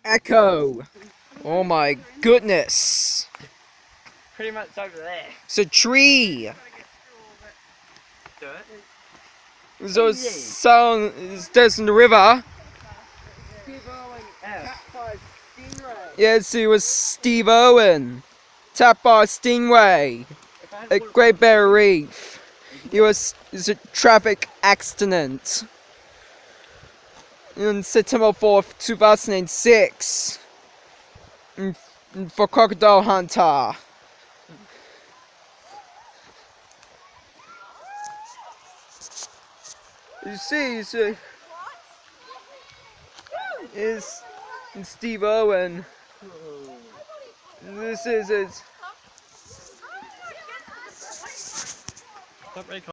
Echo. Oh my goodness. Pretty much over there. It's a tree. Do it. There's a song that's in the river. Yes, it was Steve Owen. Tapped by a stingray at Great Barrier Reef. It was a traffic accident on September 4th, 2006 for crocodile hunter. You see, it's Steve Owen. This is it. Stop recording.